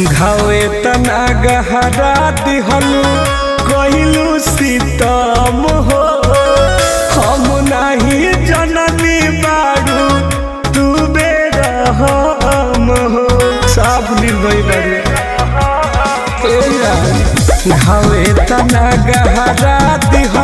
घावे तना गहरा दिहलू कहलू सीतम हो हम नहीं जननी बारू तू बेरहम हो साफ निर्भय बारू घावे तना गहरा दिहलू